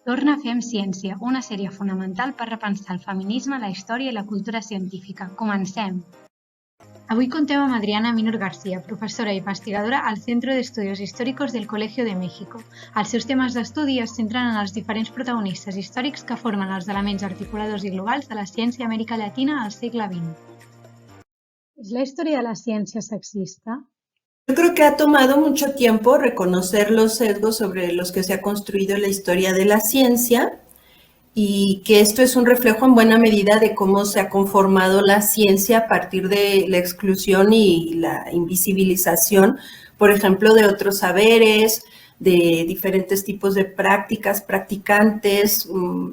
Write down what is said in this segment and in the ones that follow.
Torna a Fem Ciència, una sèrie fonamental per repensar el feminisme, la història i la cultura científica. Comencem! Avui contem amb Adriana Minur García, professora i investigadora al Centro de Estudios Históricos del Colegio de México. Els seus temes d'estudi es centren en els diferents protagonistes històrics que formen els elements articuladors i globals de la ciència a Amèrica Llatina al segle XX. ¿Es la historia de la ciencia sexista? Yo creo que ha tomado mucho tiempo reconocer los sesgos sobre los que se ha construido la historia de la ciencia y que esto es un reflejo en buena medida de cómo se ha conformado la ciencia a partir de la exclusión y la invisibilización, por ejemplo, de otros saberes, de diferentes tipos de prácticas, practicantes,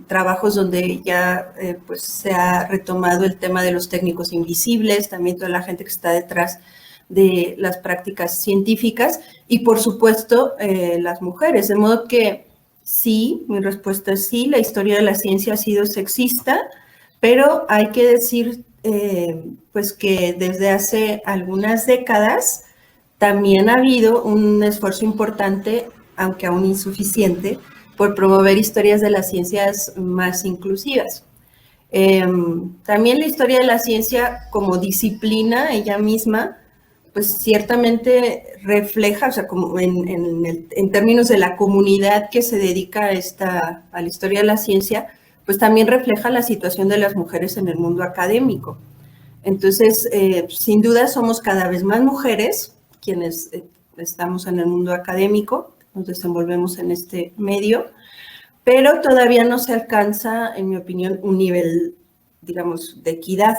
trabajos donde ya pues se ha retomado el tema de los técnicos invisibles, también toda la gente que está detrás de las prácticas científicas y, por supuesto, las mujeres. De modo que sí, mi respuesta es sí, la historia de la ciencia ha sido sexista, pero hay que decir pues que desde hace algunas décadas también ha habido un esfuerzo importante, aunque aún insuficiente, por promover historias de las ciencias más inclusivas. También la historia de la ciencia como disciplina, ella misma, pues ciertamente refleja, o sea, como en términos de la comunidad que se dedica a la historia de la ciencia, pues también refleja la situación de las mujeres en el mundo académico. Entonces, sin duda somos cada vez más mujeres quienes estamos en el mundo académico, nos desenvolvemos en este medio, pero todavía no se alcanza, en mi opinión, un nivel, digamos, de equidad.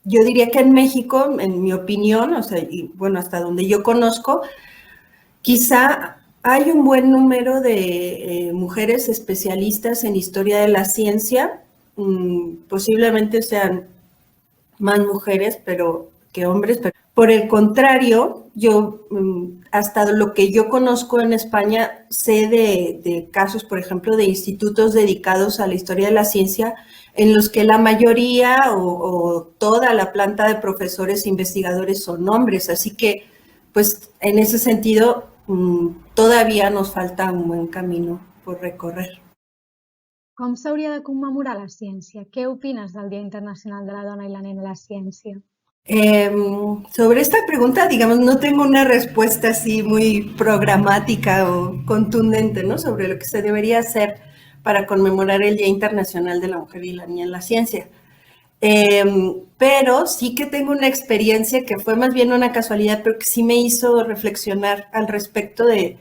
Yo diría que en México, en mi opinión, o sea, y bueno, hasta donde yo conozco, quizá hay un buen número de mujeres especialistas en historia de la ciencia, posiblemente sean más mujeres que hombres, pero por el contrario, yo hasta lo que yo conozco en España sé de casos, por ejemplo, de institutos dedicados a la historia de la ciencia en los que la mayoría o toda la planta de profesores e investigadores son hombres, así que pues en ese sentido todavía nos falta un buen camino por recorrer. Com s'hauria de commemorar la ciència? Què opines del Dia Internacional de la Dona i la Nena a la Ciència? Sobre esta pregunta, digamos, no tengo una respuesta así muy programática o contundente, ¿no? Sobre lo que se debería hacer para conmemorar el Día Internacional de la Mujer y la Niña en la Ciencia. Pero sí que tengo una experiencia que fue más bien una casualidad, pero que sí me hizo reflexionar al respecto de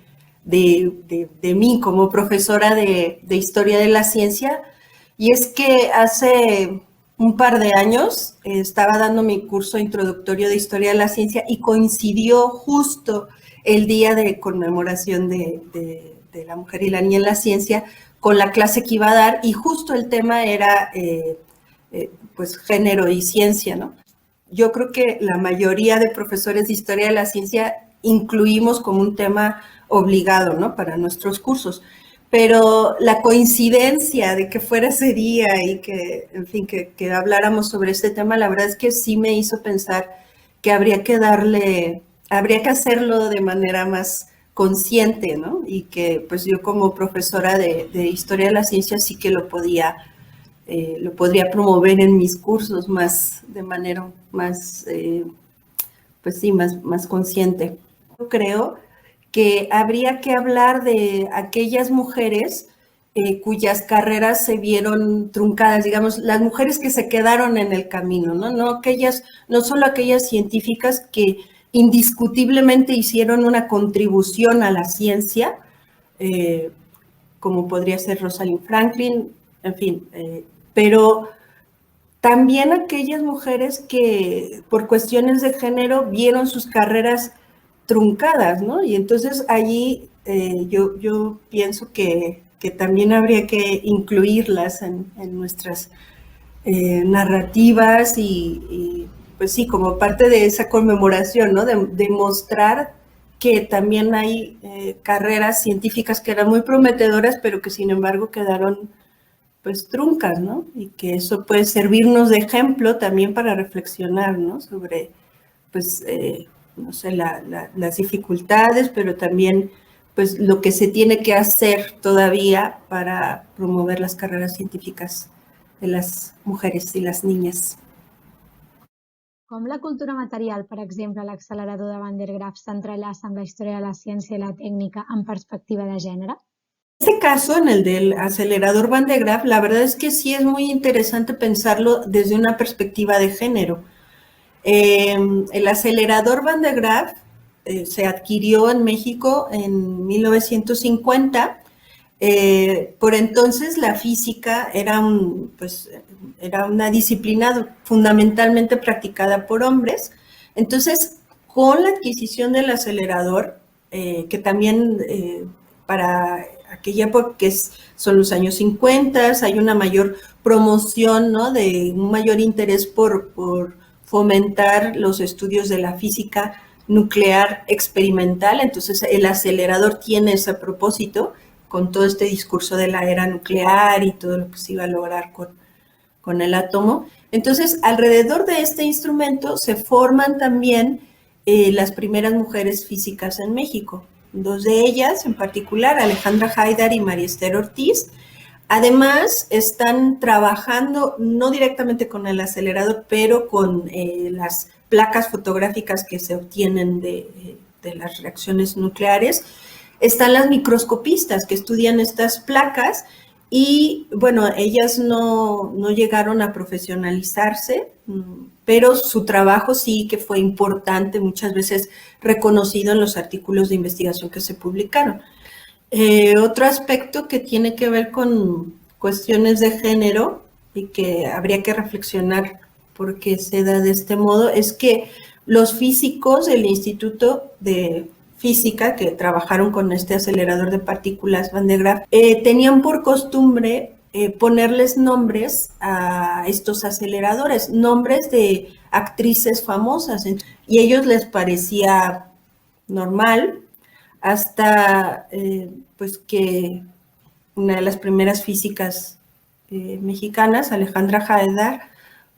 mí como profesora de Historia de la Ciencia, y es que hace un par de años estaba dando mi curso introductorio de Historia de la Ciencia y coincidió justo el día de conmemoración de la mujer y la niña en la ciencia con la clase que iba a dar, y justo el tema era pues género y ciencia, ¿no? Yo creo que la mayoría de profesores de Historia de la Ciencia incluimos como un tema obligado, ¿no? Para nuestros cursos. Pero la coincidencia de que fuera ese día y que, en fin, que habláramos sobre este tema, la verdad es que sí me hizo pensar que habría que hacerlo de manera más consciente, ¿no? Y que pues yo como profesora de Historia de la Ciencia sí que lo podría promover en mis cursos de manera más, pues sí, más consciente. Yo creo que habría que hablar de aquellas mujeres cuyas carreras se vieron truncadas, digamos, las mujeres que se quedaron en el camino, ¿no? No solo aquellas científicas que indiscutiblemente hicieron una contribución a la ciencia, como podría ser Rosalind Franklin, en fin, pero también aquellas mujeres que por cuestiones de género vieron sus carreras truncadas, ¿no? Y entonces allí yo pienso que también habría que incluirlas en nuestras narrativas y pues sí, como parte de esa conmemoración, ¿no? De mostrar que también hay carreras científicas que eran muy prometedoras, pero que sin embargo quedaron pues truncas, ¿no? Y que eso puede servirnos de ejemplo también para reflexionar, ¿no? Sobre, pues, no sé, las dificultades, pero también pues lo que se tiene que hacer todavía para promover las carreras científicas de las mujeres y las niñas. Com la cultura material, per exemple, l'accelerador de Van der Graaf, s'entrellaça amb la història de la ciència i la tècnica en perspectiva de gènere? En este caso, en el del acelerador Van de Graaff, la verdad es que sí es muy interesante pensarlo desde una perspectiva de género. El acelerador Van de Graaff se adquirió en México en 1950. Por entonces la física era, era una disciplina fundamentalmente practicada por hombres. Entonces, con la adquisición del acelerador, que también para aquella época, que son los años 50, hay una mayor promoción, ¿no? De un mayor interés por fomentar los estudios de la física nuclear experimental. Entonces, el acelerador tiene ese propósito, con todo este discurso de la era nuclear y todo lo que se iba a lograr con el átomo. Entonces, alrededor de este instrumento se forman también las primeras mujeres físicas en México. Dos de ellas, en particular, Alejandra Haidar y María Esther Ortiz. Además, están trabajando no directamente con el acelerador, pero con las placas fotográficas que se obtienen de las reacciones nucleares. Están las microscopistas que estudian estas placas y, bueno, ellas no llegaron a profesionalizarse, pero su trabajo sí que fue importante, muchas veces reconocido en los artículos de investigación que se publicaron. Otro aspecto que tiene que ver con cuestiones de género y que habría que reflexionar por qué se da de este modo es que los físicos del Instituto de Física que trabajaron con este acelerador de partículas Van de Graaff tenían por costumbre ponerles nombres a estos aceleradores, nombres de actrices famosas, y a ellos les parecía normal, hasta pues que una de las primeras físicas mexicanas, Alejandra Haidar,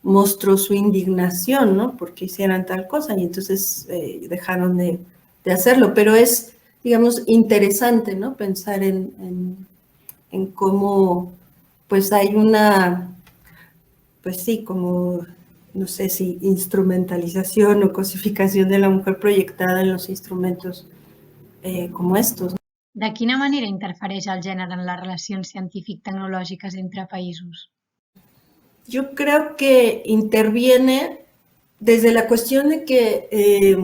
mostró su indignación, ¿no? Porque hicieran tal cosa, y entonces dejaron de hacerlo. Pero es, digamos, interesante, ¿no? Pensar en cómo, pues hay una, pues sí, como, no sé si instrumentalización o cosificación de la mujer proyectada en los instrumentos como estos. De quina manera interfereix el gènere en les relacions científic-tecnològiques entre països? Yo creo que interviene desde la cuestión de que,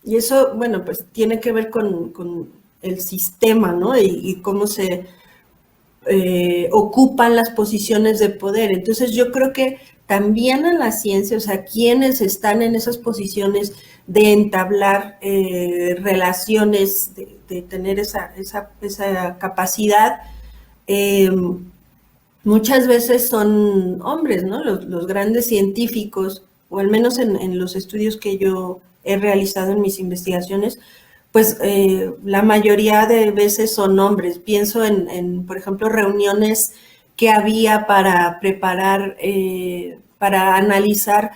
y eso, bueno, pues tiene que ver con el sistema, ¿no? Y cómo se ocupan las posiciones de poder. Entonces yo creo que también en la ciencia, o sea, quienes están en esas posiciones de entablar relaciones, de tener esa capacidad, muchas veces son hombres, ¿no? Los grandes científicos, o al menos en los estudios que yo he realizado en mis investigaciones, pues la mayoría de veces son hombres. Pienso en por ejemplo, reuniones que había para preparar, para analizar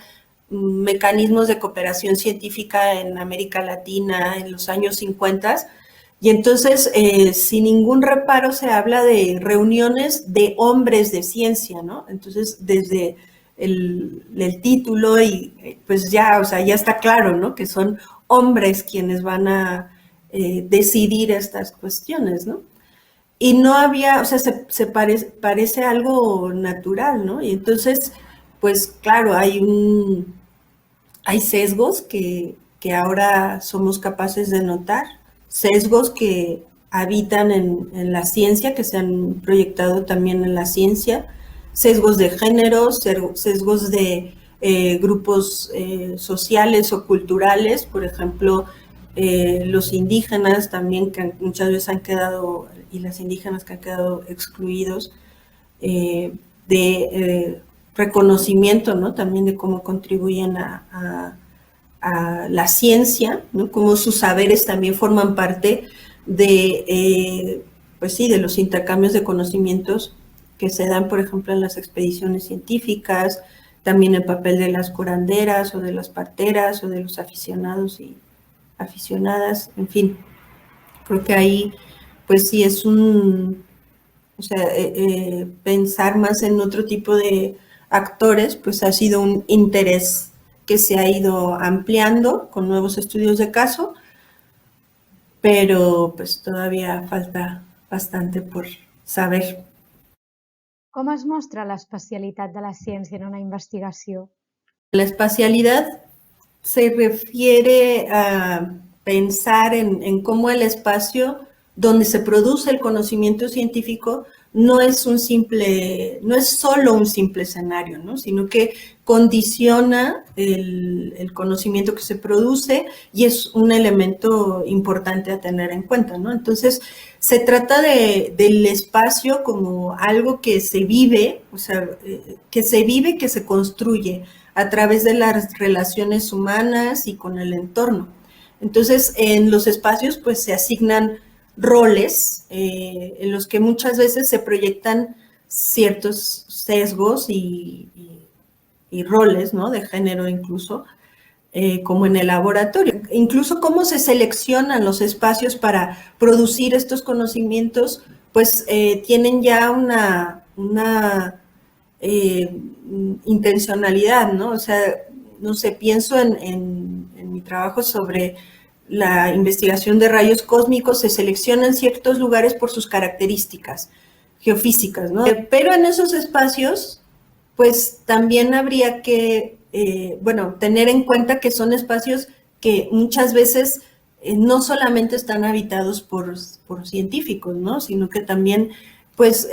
mecanismos de cooperación científica en América Latina en los años 50. Y entonces, sin ningún reparo, se habla de reuniones de hombres de ciencia, ¿no? Entonces, desde el título y pues ya, o sea, ya está claro, ¿no? Que son hombres quienes van a decidir estas cuestiones, ¿no? Y no había, o sea, parece algo natural, ¿no? Y entonces, pues claro, hay sesgos que ahora somos capaces de notar, sesgos que habitan en la ciencia, que se han proyectado también en la ciencia, sesgos de género, sesgos de grupos sociales o culturales, por ejemplo, los indígenas también, que muchas veces han quedado, y las indígenas que han quedado excluidos de reconocimiento, ¿no? También de cómo contribuyen a la ciencia, ¿no? Cómo sus saberes también forman parte de, pues sí, de los intercambios de conocimientos que se dan, por ejemplo, en las expediciones científicas, también el papel de las curanderas o de las parteras o de los aficionados y aficionadas, en fin. Creo que ahí pues sí es pensar más en otro tipo de actores, pues ha sido un interés que se ha ido ampliando con nuevos estudios de caso, pero pues todavía falta bastante por saber. Com es mostra l'especialitat de la ciència en una investigació? La espacialidad se refiere a pensar en cómo el espacio donde se produce el conocimiento científico no es solo un simple escenario, ¿no? Sino que condiciona el conocimiento que se produce y es un elemento importante a tener en cuenta, ¿no? Entonces, se trata del espacio como algo que se vive, o sea, que se construye a través de las relaciones humanas y con el entorno. Entonces, en los espacios pues se asignan roles en los que muchas veces se proyectan ciertos sesgos y roles, ¿no? De género incluso, como en el laboratorio. Incluso cómo se seleccionan los espacios para producir estos conocimientos, pues tienen ya una intencionalidad, ¿no? O sea, no sé, pienso en mi trabajo sobre la investigación de rayos cósmicos, se seleccionan ciertos lugares por sus características geofísicas, ¿no? Pero en esos espacios, pues también habría que, tener en cuenta que son espacios que muchas veces no solamente están habitados por científicos, ¿no? Sino que también pues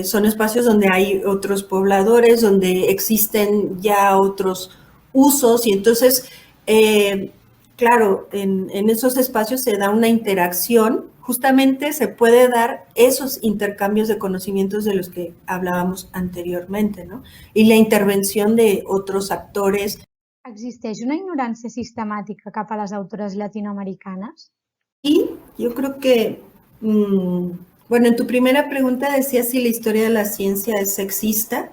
son espacios donde hay otros pobladores, donde existen ya otros usos y entonces, claro, en esos espacios se da una interacción, justamente se puede dar esos intercambios de conocimientos de los que hablábamos anteriormente, ¿no? Y la intervención de otros actores. Existeix una ignorància sistemàtica cap a les autores llatinoamericanes? Y yo creo que, bueno, en tu primera pregunta decías si la historia de la ciencia es sexista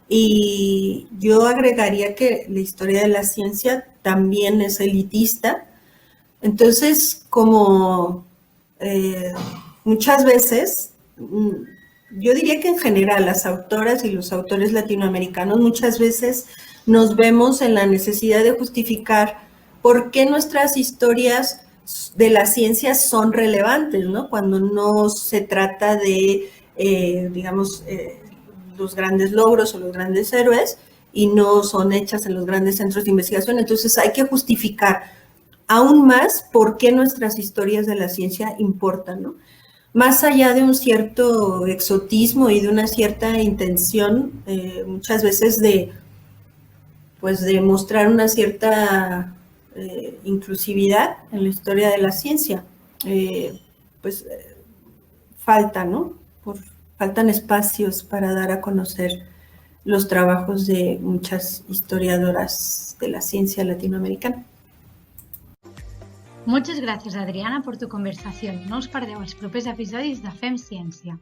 y yo agregaría que la historia de la ciencia también es elitista. Entonces, como muchas veces, yo diría que en general las autoras y los autores latinoamericanos muchas veces nos vemos en la necesidad de justificar por qué nuestras historias de la ciencia son relevantes, ¿no? Cuando no se trata de, los grandes logros o los grandes héroes y no son hechas en los grandes centros de investigación. Entonces hay que justificar aún más por qué nuestras historias de la ciencia importan, ¿no? Más allá de un cierto exotismo y de una cierta intención, muchas veces de mostrar una cierta inclusividad en la historia de la ciencia, falta, ¿no? Faltan espacios para dar a conocer los trabajos de muchas historiadoras de la ciencia latinoamericana. Muchas gràcies, Adriana, per tu conversació. No us perdeu els propers episodis de Fem Ciència.